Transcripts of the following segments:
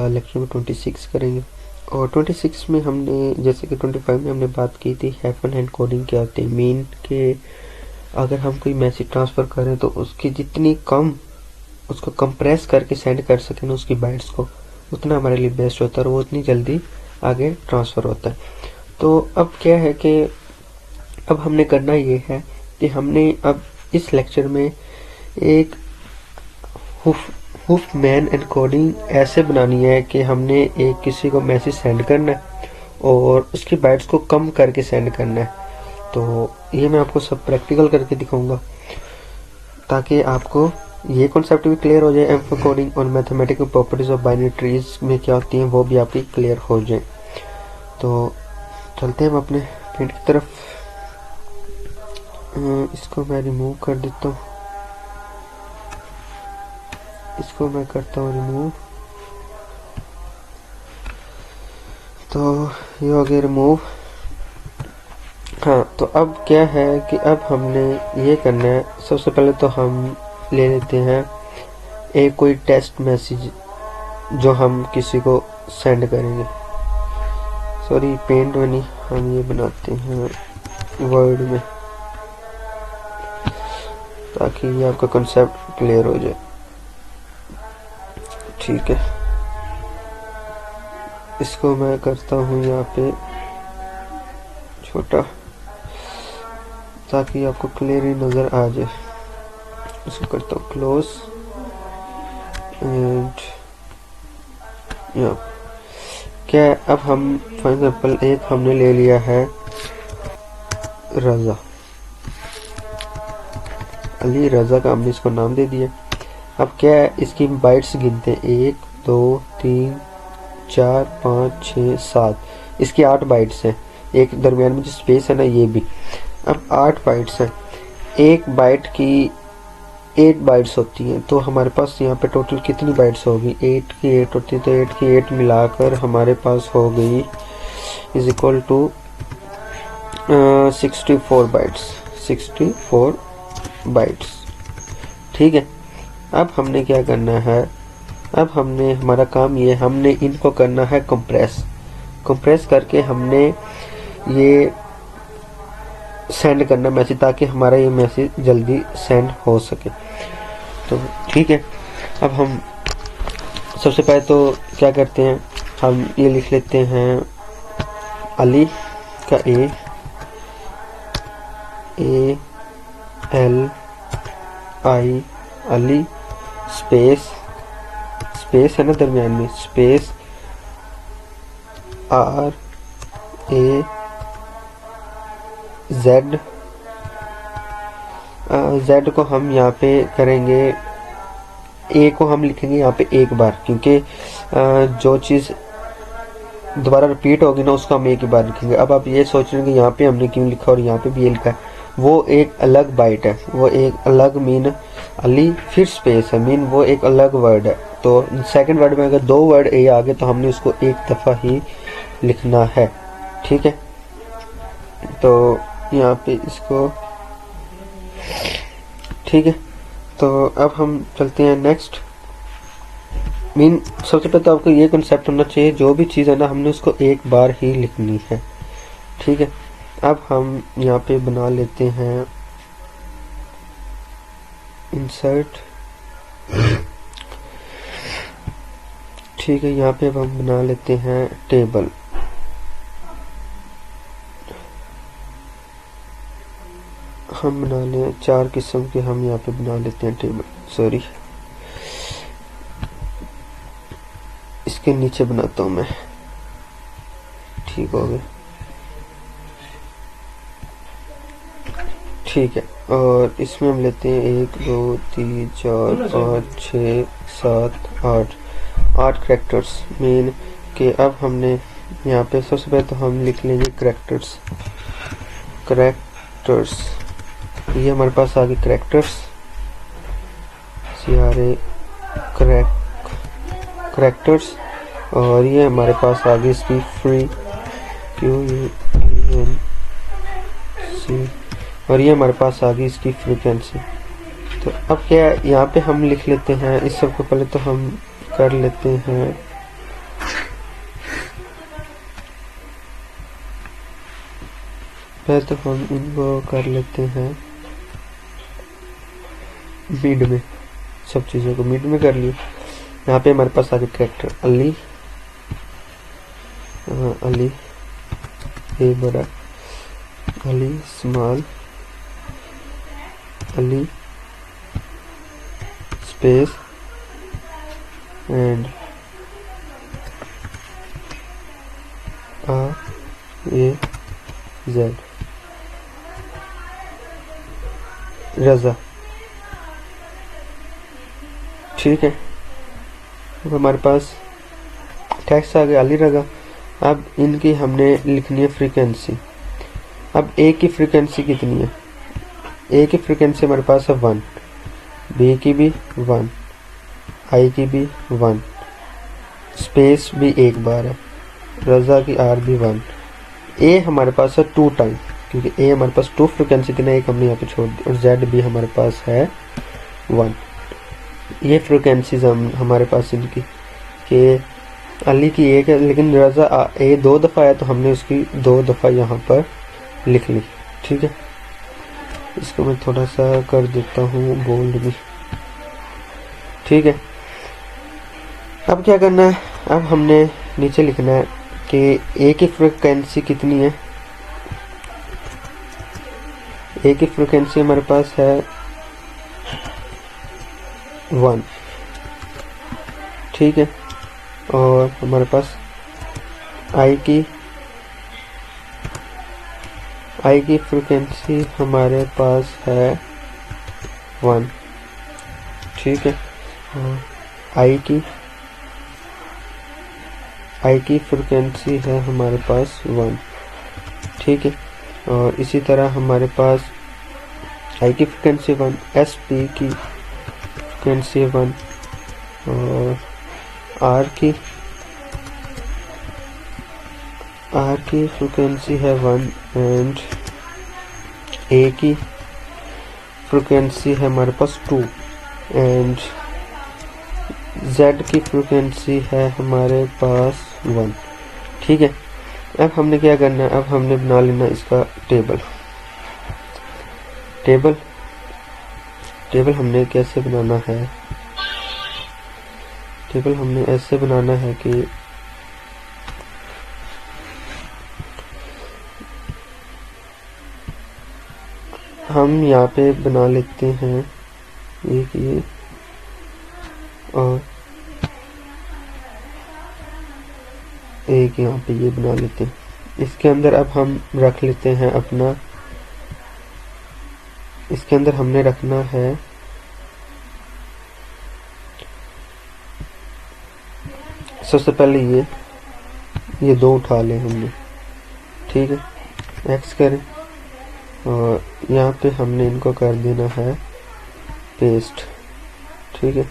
Lecture में 26 करेंगे। और 26 में हमने, जैसे कि 25 में हमने बात की थी हैपन एंड कोडिंग क्या होती है। मीन के अगर हम कोई मैसेज ट्रांसफ़र करें तो उसकी जितनी कम उसको कंप्रेस करके सेंड कर सकें ना उसकी बाइट्स को, उतना हमारे लिए बेस्ट होता है और वो उतनी जल्दी आगे ट्रांसफ़र होता है। तो अब क्या है कि अब हमने करना ये है कि हमने अब इस लेक्चर में एक हुफ मैन एनकोडिंग ऐसे बनानी है कि हमने एक किसी को मैसेज सेंड करना है और उसकी बाइट्स को कम करके सेंड करना है। तो ये मैं आपको सब प्रैक्टिकल करके दिखाऊंगा ताकि आपको ये कॉन्सेप्ट भी क्लियर हो जाए। एनकोडिंग और mathematical properties of binary trees में क्या होती हैं वो भी आपकी क्लियर हो जाए। तो चलते हैं हम अपने प्रिंट की तरफ। इसको मैं रिमूव कर देता हूँ, इसको मैं करता हूँ रिमूव। तो ये हो गया रिमूव। हाँ, तो अब क्या है कि अब हमने ये करना है। सबसे पहले तो हम ले लेते हैं एक कोई टेस्ट मैसेज जो हम किसी को सेंड करेंगे। सॉरी, पेंट में नहीं, हम ये बनाते हैं वर्ड में ताकि ये आपका कॉन्सेप्ट क्लियर हो जाए। ठीक है, इसको मैं करता हूँ यहाँ पे छोटा ताकि आपको क्लियरली नज़र आ जाए। इसको करता हूँ क्लोज एंड यहाँ क्या है, अब हम फॉर एग्जाम्पल एक हमने ले लिया है रज़ा, अली रज़ा का हमने इसको नाम दे दिया। अब क्या है, इसकी बाइट्स गिनते हैं 1 2 3 4 5 6 7, इसकी 8 बाइट्स हैं। एक दरमियान में जो स्पेस है ना ये भी, अब 8 बाइट्स हैं। एक बाइट की 8 बाइट्स होती हैं, तो हमारे पास यहाँ पे टोटल कितनी बाइट्स होगी, 8 की 8 होती है, तो 8 की 8 मिलाकर हमारे पास हो गई is equal to 64 bytes, 64 bytes. ठीक है, अब हमने क्या करना है, अब हमने हमारा काम ये, हमने इनको करना है कंप्रेस करके हमने ये सेंड करना मैसेज ताकि हमारा ये मैसेज जल्दी सेंड हो सके। तो ठीक है, अब हम सबसे पहले तो क्या करते हैं, हम ये लिख लेते हैं अली का A L I, Ali space है ना दरमियान में, स्पेस आर ए जेड को हम यहाँ पे करेंगे, ए को हम लिखेंगे यहाँ पे एक बार, क्योंकि जो चीज़ दोबारा रिपीट होगी ना उसको हम एक ही बार लिखेंगे। अब आप ये सोच रहे हैं कि यहाँ पे हमने क्यों लिखा और यहाँ पे भी ये लिखा है, वो एक अलग बाइट है, वो एक अलग मीन अली फिर स्पेस है, मीन वो एक अलग वर्ड है। तो सेकंड वर्ड में अगर 2 वर्ड ए आ गए तो हमने उसको एक दफ़ा ही लिखना है। ठीक है, तो यहाँ पे इसको, ठीक है, तो अब हम चलते हैं नेक्स्ट। मीन सबसे पहले तो आपको ये कंसेप्ट होना चाहिए, जो भी चीज़ है ना हमने उसको एक बार ही लिखनी है। ठीक है, अब हम यहाँ पे बना लेते हैं इंसर्ट। ठीक है, यहाँ पे अब हम बना लेते हैं टेबल। हम बना लें 4 किस्म के, हम यहाँ पे बना लेते हैं टेबल। सॉरी, इसके नीचे बनाता हूँ मैं। ठीक हो गया, ठीक है। और इसमें हम लेते हैं 1 2 3 4 5 6 7 8 करैक्टर्स मीन के। अब हमने यहाँ पे सबसे पहले तो हम लिख लेंगे करैक्टर्स। ये हमारे पास आ गए करैक्टर्स, CRA करैक्टर्स। और ये हमारे पास आ गई इसकी फ्री QUENC, और ये हमारे पास आ गई इसकी फ्रीक्वेंसी। तो अब क्या है, यहाँ पे हम लिख लेते हैं इस सब को, पहले तो हम कर लेते हैं है तो हम इनको कर लेते हैं मिड में, सब चीज़ों को मिड में कर लिए। यहाँ पे हमारे पास आ गया कैरेक्टर अली, अली ए बड़ा, Ali small, Ali space and RAZ रजा। ठीक है, अब हमारे पास टेक्स्ट आ गया अली रजा। अब इनकी हमने लिखनी है फ्रीक्वेंसी। अब ए की फ्रीक्वेंसी कितनी है? ए की फ्रीक्वेंसी हमारे पास है 1, बी की भी 1, आई की भी 1, स्पेस भी एक बार है, रजा की आर भी 1। ए हमारे पास है 2 टाइम, क्योंकि ए हमारे पास 2 फ्रिक्वेंसी थी ना, एक हमने यहाँ पे छोड़ दी, और जेड भी हमारे पास है 1। ये फ्रिक्वेंसीज हमारे पास इनकी कि अली की एक है, लेकिन रजा ए 2 दफ़ा है तो हमने उसकी 2 दफ़ा यहाँ पर लिख ली। ठीक है, इसको मैं थोड़ा सा कर देता हूँ बोल्ड भी। ठीक है, अब क्या करना है? अब हमने नीचे लिखना है कि ए की फ्रिक्वेंसी कितनी है। ए की फ्रिक्वेंसी हमारे पास है 1। ठीक है, और हमारे पास आई की फ्रिक्वेंसी हमारे पास है 1। ठीक है, और आई की फ्रिक्वेंसी है हमारे पास 1। ठीक है, और इसी तरह हमारे पास आई की फ्रिक्वेंसी 1, एस पी की फ्रिक्वेंसी 1, और आर की फ्रिक्वेंसी है 1, एंड ए की फ्रिक्वेंसी है हमारे पास 2, एंड Z की फ्रिक्वेंसी है हमारे पास 1। ठीक है, अब हमने क्या करना है? अब हमने बना लेना इसका टेबल हमने कैसे बनाना है? टेबल हमने ऐसे बनाना है कि हम यहाँ पे बना लेते हैं एक ये, और एक यहाँ पे ये बना लेते हैं। इसके अंदर अब हम रख लेते हैं अपना, इसके अंदर हमने रखना है सबसे पहले ये 2 उठा लें हमने। ठीक है, एक्स करें, और यहाँ पे हमने इनको कर देना है पेस्ट। ठीक है,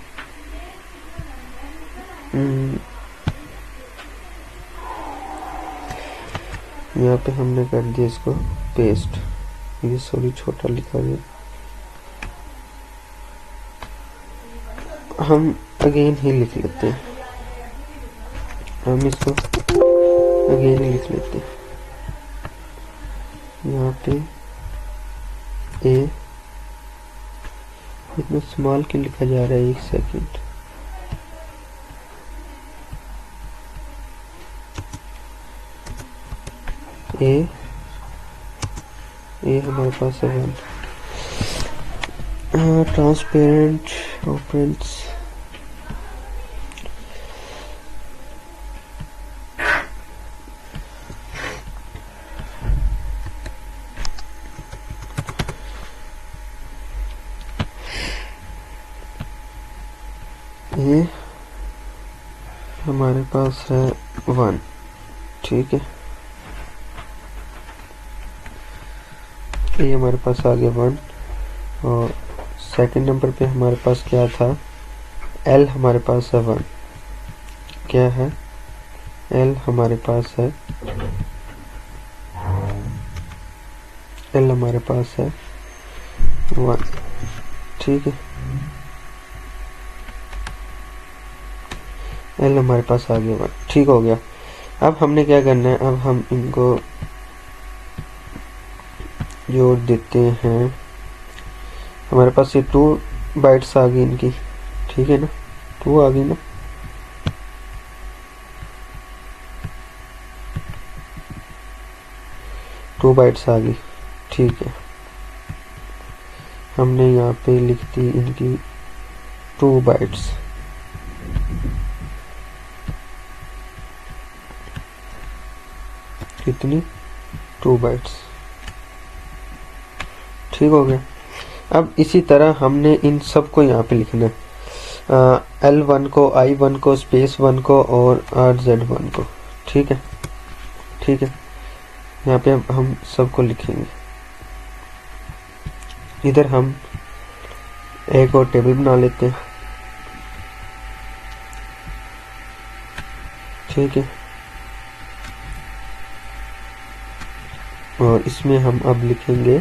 यहाँ पे हमने कर दिया इसको पेस्ट। ये सॉरी छोटा लिखा गया, हम अगेन ही लिख लेते हैं, हम इसको अगेन ही लिख लेते हैं। यहाँ पे ए इतना स्मॉल क्यों लिखा जा रहा है? 1 सेकेंड। ए हमारे पास है 1। ट्रांसपेरेंट ओपन्स, ये हमारे पास है 1। ठीक है, ये हमारे पास आ गया 1, और सेकंड नंबर पे हमारे पास क्या था? एल हमारे पास है 1। क्या है? एल हमारे पास है, एल हमारे पास है 1। ठीक है, एल हमारे पास आ गया 1। ठीक हो गया। अब हमने क्या करना है? अब हम इनको जोड़ देते हैं। हमारे पास ये 2 बाइट्स आ गई इनकी, ठीक है ना, 2 आ गई ना। टू बाइट्स आ गई, ठीक है। हमने यहाँ पे लिख दी इनकी 2 बाइट्स। कितनी? 2 बाइट्स, ठीक हो गया। अब इसी तरह हमने इन सब को यहाँ पे लिखना है, L1 को, I1 को, स्पेस 1 को और RZ1 को, ठीक है, ठीक है। यहाँ पे हम सबको लिखेंगे। इधर हम एक और टेबल बना लेते हैं, ठीक है। और इसमें हम अब लिखेंगे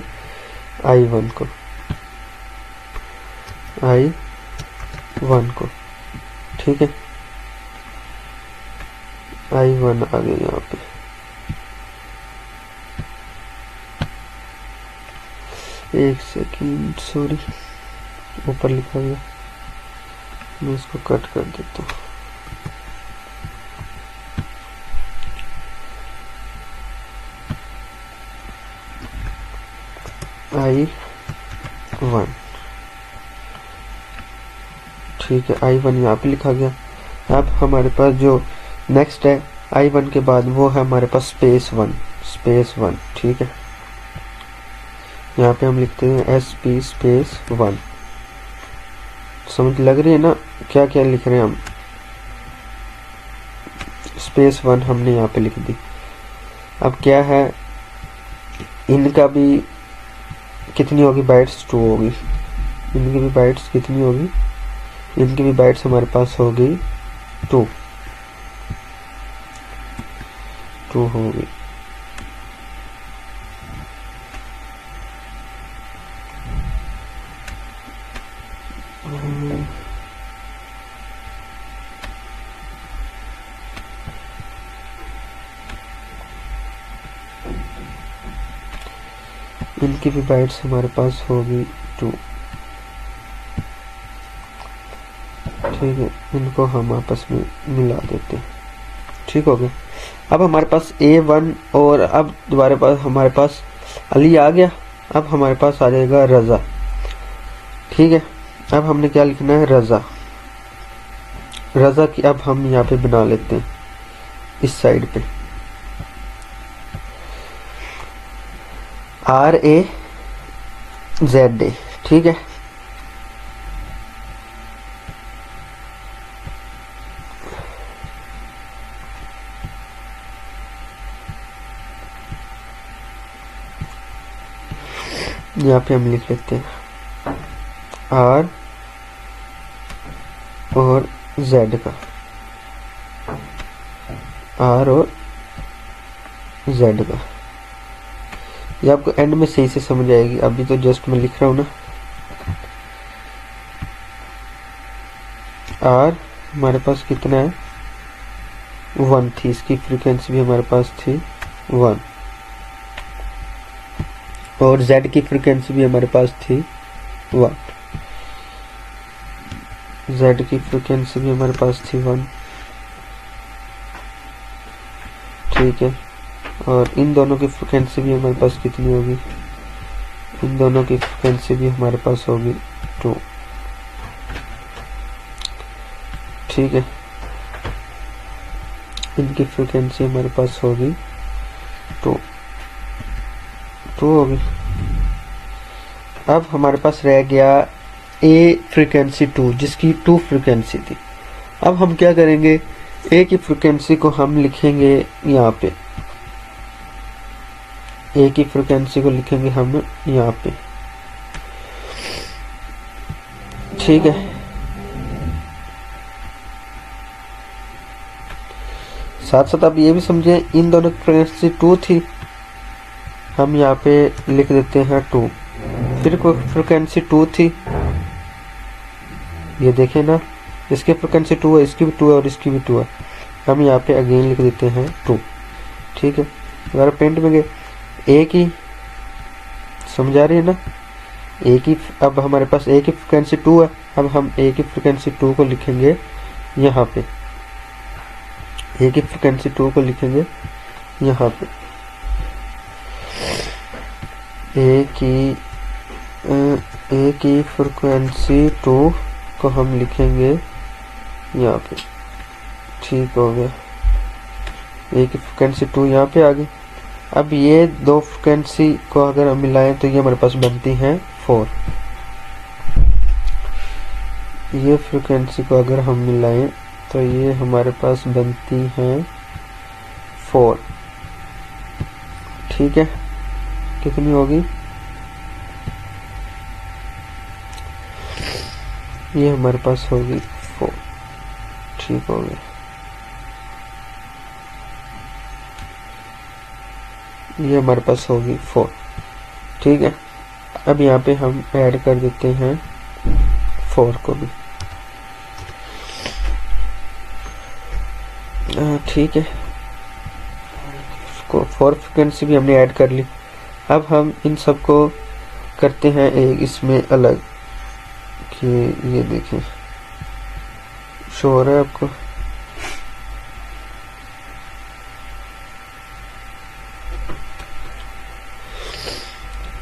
I1 को, I1 को, ठीक है। I1 आ गया यहाँ पे। एक सेकंड, सॉरी, ऊपर लिखा गया, मैं इसको कट कर देता हूँ। I1, ठीक है, I1 यहाँ पे लिखा गया। अब हमारे पास जो नेक्स्ट है I1 के बाद, वो है हमारे पास स्पेस 1, स्पेस 1, ठीक है। यहाँ पे हम लिखते हैं SP स्पेस 1। समझ लग रही है ना क्या क्या लिख रहे हैं हम? स्पेस 1 हमने यहाँ पे लिख दी। अब क्या है, इनका भी कितनी होगी बाइट्स? 2 होगी। इनकी भी बाइट्स कितनी होगी? इनकी भी बाइट्स हमारे पास होगी 2 होगी। इनकी भी बाइट्स हमारे पास होगी 2, ठीक है। इनको हम आपस में मिला देते हैं, ठीक हो गया। अब हमारे पास A1 और अब दोबारा पास हमारे पास अली आ गया। अब हमारे पास आ जाएगा रज़ा, ठीक है। अब हमने क्या लिखना है? रज़ा। रज़ा की अब हम यहाँ पे बना लेते हैं इस साइड पे, RAZA, ठीक है। यहाँ पे हम लिख लेते हैं R और Z का, R और Z का। ये आपको एंड में सही से समझ आएगी, अभी तो जस्ट मैं लिख रहा हूँ ना। R हमारे पास कितना है? 1 थी, इसकी फ्रीक्वेंसी भी हमारे पास थी 1, और Z की फ्रीक्वेंसी भी हमारे पास थी 1, Z की फ्रीक्वेंसी भी हमारे पास थी 1, ठीक है। और इन दोनों की फ्रीक्वेंसी भी हमारे पास कितनी होगी? इन दोनों की फ्रीक्वेंसी भी हमारे पास होगी 2, ठीक है। इनकी फ्रीक्वेंसी हमारे पास होगी 2 होगी। अब हमारे पास रह गया A फ्रीक्वेंसी 2, जिसकी 2 फ्रीक्वेंसी थी। अब हम क्या करेंगे? A की फ्रीक्वेंसी को हम लिखेंगे यहाँ पे, A की फ्रीक्वेंसी को लिखेंगे हम यहाँ पे, ठीक है। साथ साथ आप ये भी समझे, इन दोनों की फ्रीक्वेंसी 2 थी, हम यहाँ पे लिख देते हैं 2। फिर कोई फ्रीक्वेंसी 2 थी, ये देखें ना, इसकी फ्रीक्वेंसी 2 है, इसकी भी 2 है और इसकी भी 2 है। हम यहाँ पे अगेन लिख देते हैं 2, ठीक है। अगर पेंट में गए, A की समझ आ रही है ना। एक ही, अब हमारे पास एक ही फ्रिक्वेंसी 2 है, अब हम एक ही फ्रिक्वेंसी 2 को लिखेंगे यहाँ पे, एक ही फ्रिक्वेंसी 2 को लिखेंगे यहाँ पे, एक ही फ्रिक्वेंसी 2 को हम लिखेंगे यहाँ पे। ठीक हो गया, एक ही फ्रिक्वेंसी 2 यहाँ पे आ गई। अब ये दो फ्रिक्वेंसी को अगर हम मिलाएं तो ये हमारे पास बनती हैं 4। ये फ्रिक्वेंसी को अगर हम मिलाएं तो ये हमारे पास बनती हैं 4। ठीक है, कितनी होगी, ये हमारे पास होगी 4। ठीक हो गया, ये हमारे पास होगी 4। ठीक है, अब यहाँ पे हम ऐड कर देते हैं 4 को भी। ठीक है, 4 फ्रिक्वेंसी भी हमने ऐड कर ली। अब हम इन सब को करते हैं एक इसमें अलग, कि ये देखें शो हो रहा है आपको।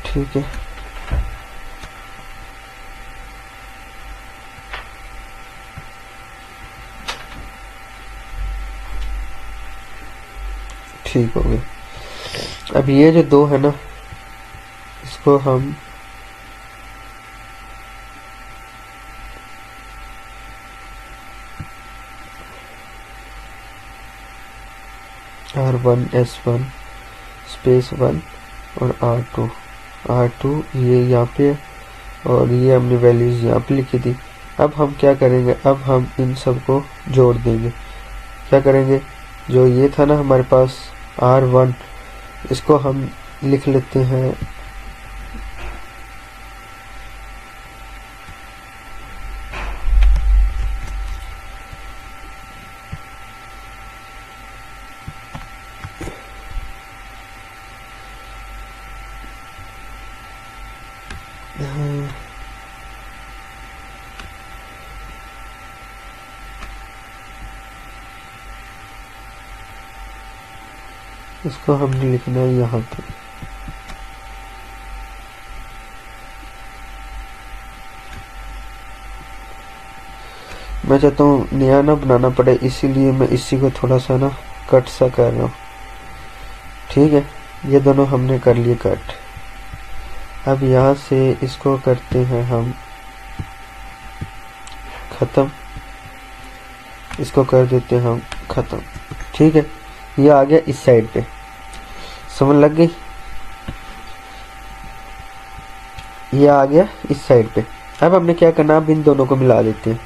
ठीक है, ठीक हो गया। अब ये जो दो है ना, इसको हम R1 S1 स्पेस 1 और R2 ये यहाँ पे, और ये हमने वैल्यूज यहाँ पे लिखी थी। अब हम क्या करेंगे, अब हम इन सब को जोड़ देंगे। क्या करेंगे, जो ये था ना हमारे पास R1, इसको हम लिख लेते हैं इसको हमने लिखना है यहाँ पे। मैं चाहता हूँ नया ना बनाना पड़े, इसीलिए मैं इसी को थोड़ा सा ना कट सा कर रहा हूँ। ठीक है, ये दोनों हमने कर लिए कट। अब यहाँ से इसको करते हैं हम ख़त्म, इसको कर देते हैं हम ख़त्म। ठीक है, ये आ गया इस साइड पे, समझ लग गई, ये आ गया इस साइड पे। अब हमने क्या करना, अब इन दोनों को मिला देते हैं।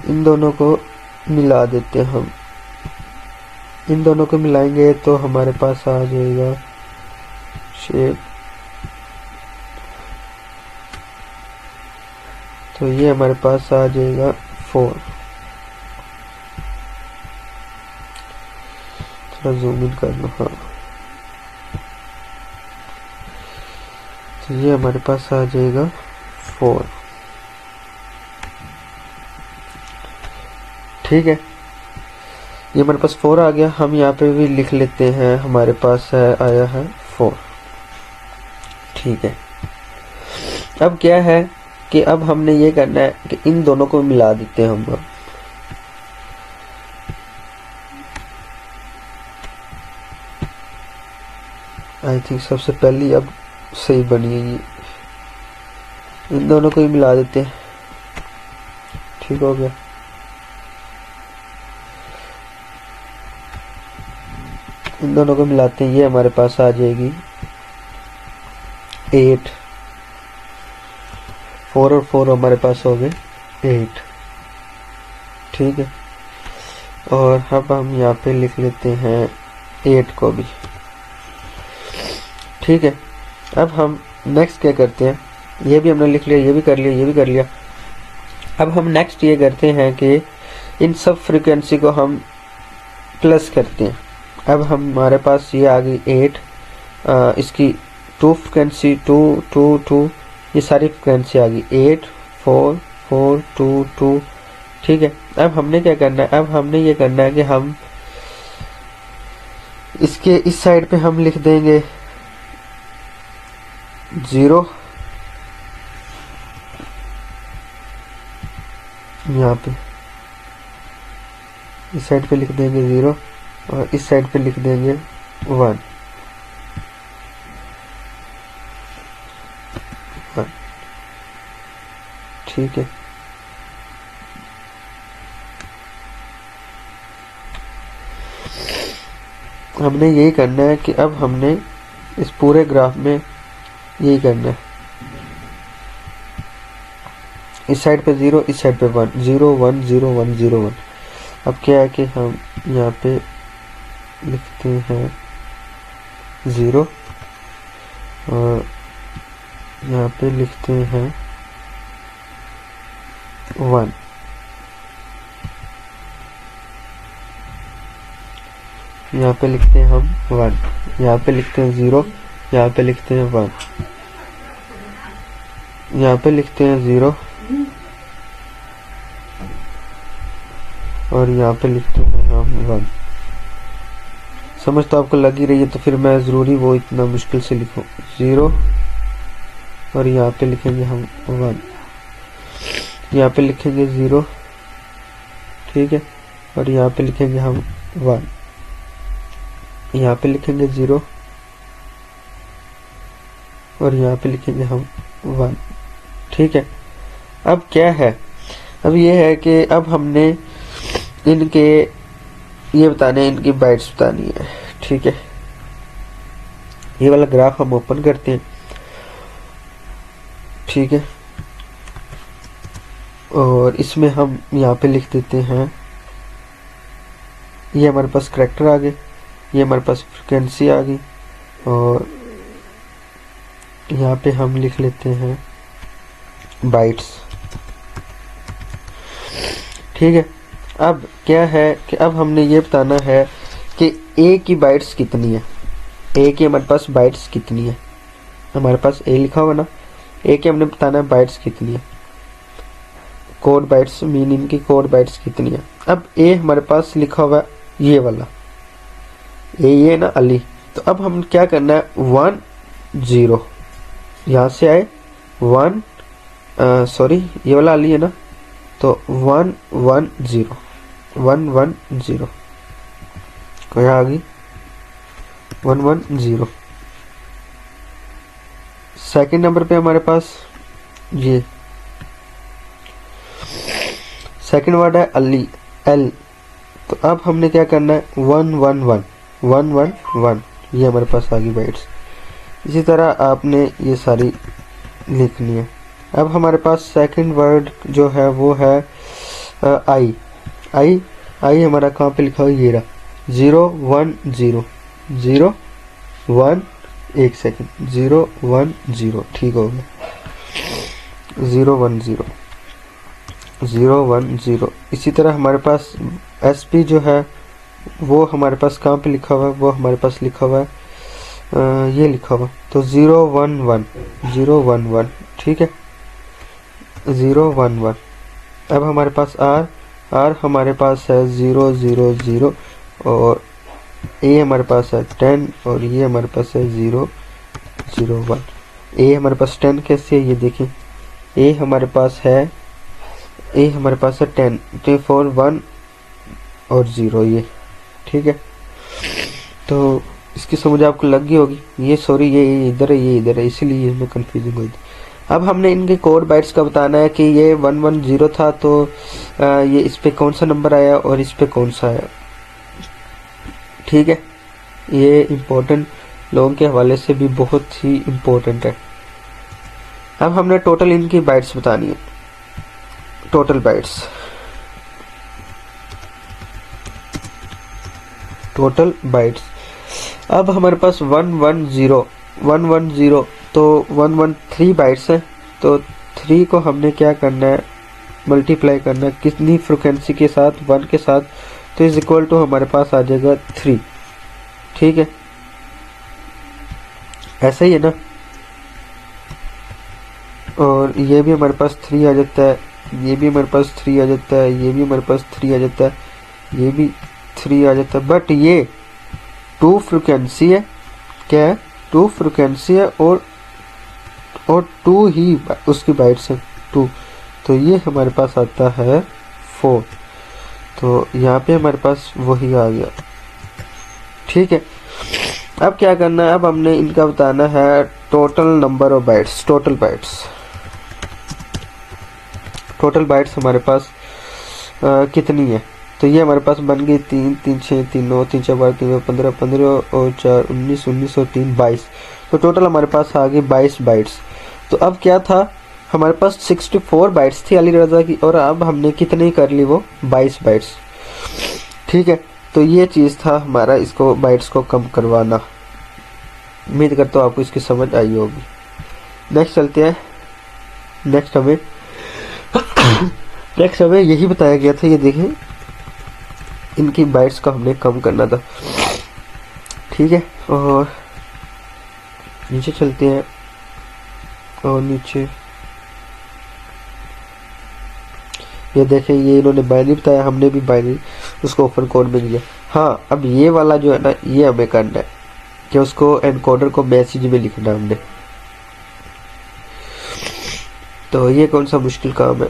इन दोनों को मिला देते हैं हम, इन दोनों को मिलाएंगे तो हमारे पास आ जाएगा शेप। तो ये हमारे पास आ जाएगा 4। थोड़ा जूम इन कर लो, हाँ। तो ये हमारे पास आ जाएगा 4। ठीक है, ये हमारे पास 4 आ गया। हम यहाँ पे भी लिख लेते हैं, हमारे पास है आया है 4। ठीक है, अब क्या है कि अब हमने ये करना है कि इन दोनों को मिला देते हैं हम। अब आई थिंक सबसे पहली अब सही बनी है ये, इन दोनों को ही मिला देते हैं। ठीक हो गया, इन दोनों को मिलाते हैं, ये हमारे पास आ जाएगी 8। 4 और 4 हमारे पास हो गए 8। ठीक है, और अब हम यहाँ पे लिख लेते हैं 8 को भी। ठीक है, अब हम नेक्स्ट क्या करते हैं, ये भी हमने लिख लिया, ये भी कर लिया, ये भी कर लिया। अब हम नेक्स्ट ये करते हैं कि इन सब फ्रीक्वेंसी को हम प्लस करते हैं। अब हमारे पास ये आ गई 8, इसकी 2 फ्रिक्वेंसी 2 2 2, ये सारी फ्रिक्वेंसी आ गई 8 4 4 2 2। ठीक है, अब हमने क्या करना है, अब हमने ये करना है कि हम इसके इस साइड पे हम लिख देंगे 0, यहाँ पे इस साइड पे लिख देंगे 0 और इस साइड पे लिख देंगे 1। ठीक है, हमने यही करना है कि अब हमने इस पूरे ग्राफ में यही करना है, इस साइड पे 0, इस साइड पे 1, 0 1 0 1 0 1। अब क्या है कि हम यहाँ पे लिखते हैं 0 और यहाँ पे लिखते हैं 1। यहाँ पे लिखते हैं हम 1, यहाँ पे लिखते हैं 0, यहाँ पे लिखते हैं 1, यहाँ पे लिखते हैं 0 और यहाँ पे लिखते हैं हम 1। समझ तो आपको लग ही रही है, तो फिर मैं ज़रूरी वो इतना मुश्किल से लिखूं 0 और यहाँ पे लिखेंगे हम 1, यहाँ पे लिखेंगे 0, ठीक है, और यहाँ पे लिखेंगे हम 1, यहाँ पे लिखेंगे 0 और यहाँ पे लिखेंगे हम 1। ठीक है, अब क्या है, अब ये है कि अब हमने इनके ये बताने हैं, इनकी बाइट्स बतानी है। ठीक है, ये वाला ग्राफ हम ओपन करते हैं। ठीक है, और इसमें हम यहाँ पे लिख देते हैं, ये हमारे पास करैक्टर आ गए, ये हमारे पास फ्रिक्वेंसी आ गई और यहाँ पे हम लिख लेते हैं बाइट्स। ठीक है, अब क्या है कि अब हमने ये बताना है कि ए की बाइट्स कितनी है, ए की हमारे पास बाइट्स कितनी है, हमारे पास ए लिखा हुआ ना, ए की हमने बताना है बाइट्स कितनी है, कोड बाइट्स मीन इनकी कोड बाइट्स कितनी है। अब ए हमारे पास लिखा हुआ है ये वाला, ये ना अली, तो अब हम क्या करना है 1 0, यहाँ से आए 1 सॉरी ये वाला अली है ना, तो 1 1 0 1 1 0, क्या आ गई 1 1 0। सेकंड नंबर पे हमारे पास ये सेकंड वर्ड है अली एल, तो अब हमने क्या करना है 1 1 1 1 1 1, ये हमारे पास आ गई बाइट्स। इसी तरह आपने ये सारी लिखनी है। अब हमारे पास सेकंड वर्ड जो है वो है आई आई आई हमारा कहाँ पे लिखा हुआ, ये रहा 0 1 0 0 1, एक सेकंड 0 1 0, ठीक हो गया 0 1 0 0 1 0। इसी तरह हमारे पास SP जो है वो हमारे पास कहाँ पे लिखा हुआ है, वो हमारे पास लिखा हुआ है ये लिखा हुआ, तो 0 1 1 0 1 1, ठीक है 0 1 1। अब हमारे पास आर हमारे पास है 0 0 0 और ए हमारे पास है 10 और ये हमारे पास है 0 0 1। ए हमारे पास 10 कैसे है ये देखें, ए हमारे पास है 10, 3 4 1 और 0 ये, ठीक है। तो इसकी समझ आपको लग गई होगी, ये सॉरी ये इधर है, ये इधर है, इसीलिए इसमें कंफ्यूजिंग हुई थी। अब हमने इनके कोड बाइट्स का बताना है कि ये 1 1 0 था, तो ये इस पे कौन सा नंबर आया और इस पे कौन सा आया, ठीक है। ये इम्पोर्टेंट लोगों के हवाले से भी बहुत ही इम्पोर्टेंट है। अब हमने टोटल इनकी बाइट्स बतानी है, टोटल बाइट्स, टोटल बाइट्स। अब हमारे पास 1 1 0 1 1 0, तो 1 1 3 बाइट्स है, तो 3 को हमने क्या करना है मल्टीप्लाई करना है कितनी फ्रिक्वेंसी के साथ, 1 के साथ, तो इज इक्वल टू हमारे पास आ जाएगा 3, ठीक है, ऐसा ही है ना। और ये भी हमारे पास 3 आ जाता है, ये भी हमारे पास 3 आ जाता है, ये भी हमारे पास 3 आ जाता है, ये भी 3 आ जाता है। बट ये 2 फ्रिक्वेंसी है, क्या है, 2 फ्रिक्वेंसी है और 2 ही उसकी बाइट्स है 2, तो ये हमारे पास आता है 4। तो यहाँ पे हमारे पास वही आ गया। ठीक है, अब क्या करना है, अब हमने इनका बताना है total number of bytes, total bytes हमारे पास कितनी है। तो ये हमारे पास बन गई 3 3 6 3 9 3 4 12 3 15 15 और 4 19 19 और 3 22। तो टोटल हमारे पास आ गई 22 बाइट्स। तो अब क्या था, हमारे पास 64 बाइट्स थी अली रज़ा की, और अब हमने कितनी कर ली, वो 22 बाइट्स। ठीक है, तो ये चीज़ था हमारा, इसको बाइट्स को कम करवाना। उम्मीद करता हूँ आपको इसकी समझ आई होगी। नेक्स्ट चलते हैं। नेक्स्ट हमें यही बताया गया था, ये देखें, इनकी बाइट्स को हमने कम करना था। ठीक है, और नीचे चलते हैं, और नीचे ये देखें, ये इन्होंने बाइनरी बताया, हमने भी बाइनरी उसको ओपन कोड में दिया। हाँ, अब ये वाला जो है ना, ये हमें करना है कि उसको एनकोडर को मैसेज में लिखना हमने। तो ये कौन सा मुश्किल काम है,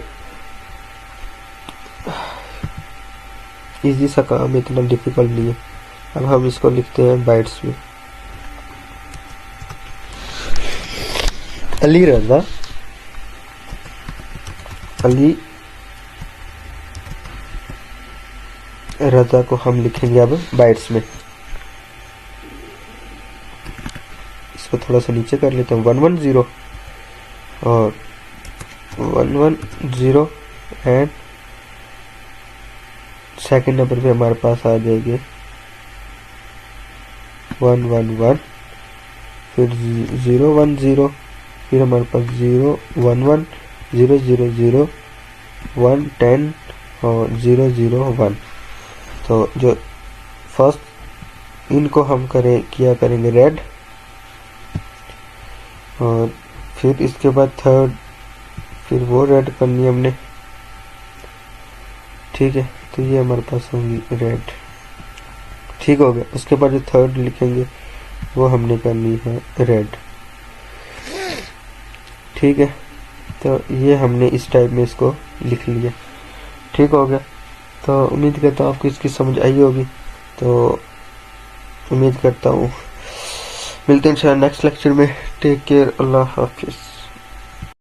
इजी सा काम है, इतना डिफिकल्ट नहीं है। अब हम इसको लिखते हैं बाइट्स में, अली रज़ा को हम लिखेंगे अब बाइट्स में। इसको थोड़ा सा नीचे कर लेते हैं, 110 और 110 एंड सेकंड नंबर पे हमारे पास आ जाएंगे 111, फिर 010, फिर हमारे पास 011 000 110 और 001। तो जो फर्स्ट इनको हम किया करेंगे रेड, और फिर इसके बाद थर्ड, फिर वो रेड करनी है हमने। ठीक है, तो ये हमारे पास होंगी रेड। ठीक हो गया, उसके बाद जो थर्ड लिखेंगे वो हमने करनी है रेड। ठीक है, तो ये हमने इस टाइप में इसको लिख लिया। ठीक हो गया, तो उम्मीद करता हूँ आपको इसकी समझ आई होगी। तो उम्मीद करता हूँ मिलते हैं इंशाल्लाह नेक्स्ट लेक्चर में। टेक केयर, अल्लाह हाफिज़।